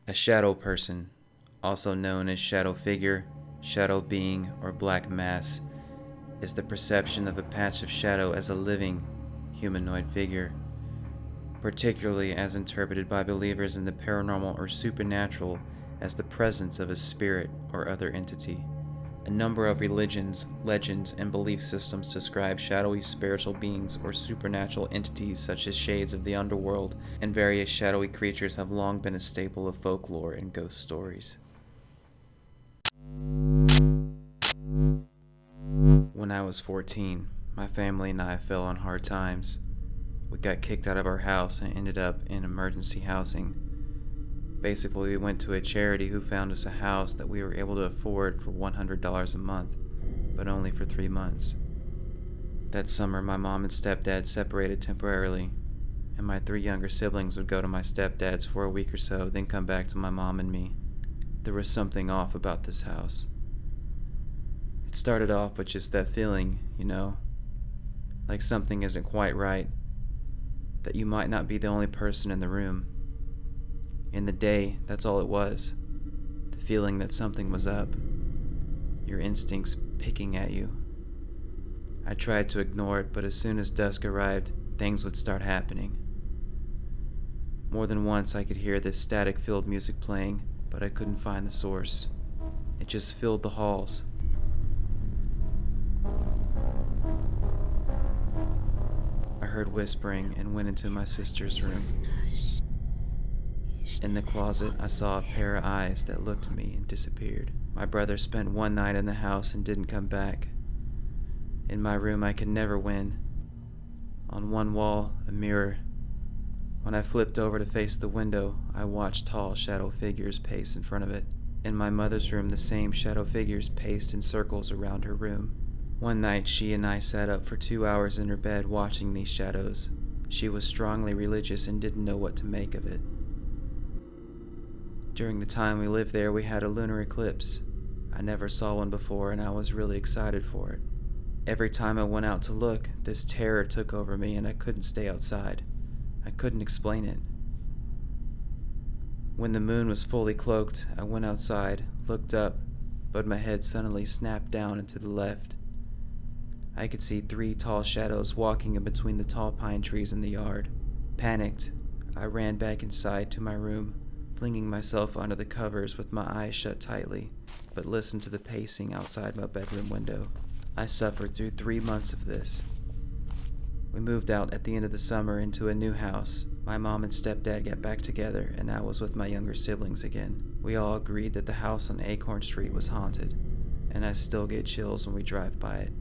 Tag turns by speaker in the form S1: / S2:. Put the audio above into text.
S1: A shadow person, also known as shadow figure, shadow being, or black mass, is the perception of a patch of shadow as a living, humanoid figure, particularly as interpreted by believers in the paranormal or supernatural as the presence of a spirit or other entity. A number of religions, legends, and belief systems describe shadowy spiritual beings or supernatural entities such as shades of the underworld, and various shadowy creatures have long been a staple of folklore and ghost stories. When I was 14, my family and I fell on hard times. We got kicked out of our house and ended up in emergency housing. Basically, we went to a charity who found us a house that we were able to afford for $100 a month, but only for 3 months. That summer, my mom and stepdad separated temporarily, and my 3 younger siblings would go to my stepdad's for a week or so, then come back to my mom and me. There was something off about this house. It started off with just that feeling, like something isn't quite right, that you might not be the only person in the room. In the day, that's all it was. The feeling that something was up. Your instincts picking at you. I tried to ignore it, but as soon as dusk arrived, things would start happening. More than once I could hear this static-filled music playing, but I couldn't find the source. It just filled the halls. I heard whispering and went into my sister's room. In the closet, I saw a pair of eyes that looked at me and disappeared. My brother spent one night in the house and didn't come back. In my room, I could never win. On one wall, a mirror. When I flipped over to face the window, I watched tall shadow figures pace in front of it. In my mother's room, the same shadow figures paced in circles around her room. One night, she and I sat up for 2 hours in her bed watching these shadows. She was strongly religious and didn't know what to make of it. During the time we lived there, we had a lunar eclipse. I never saw one before, and I was really excited for it. Every time I went out to look, this terror took over me, and I couldn't stay outside. I couldn't explain it. When the moon was fully cloaked, I went outside, looked up, but my head suddenly snapped down and to the left. I could see 3 tall shadows walking in between the tall pine trees in the yard. Panicked, I ran back inside to my room, flinging myself under the covers with my eyes shut tightly, but listened to the pacing outside my bedroom window. I suffered through 3 months of this. We moved out at the end of the summer into a new house. My mom and stepdad got back together, and I was with my younger siblings again. We all agreed that the house on Acorn Street was haunted, and I still get chills when we drive by it.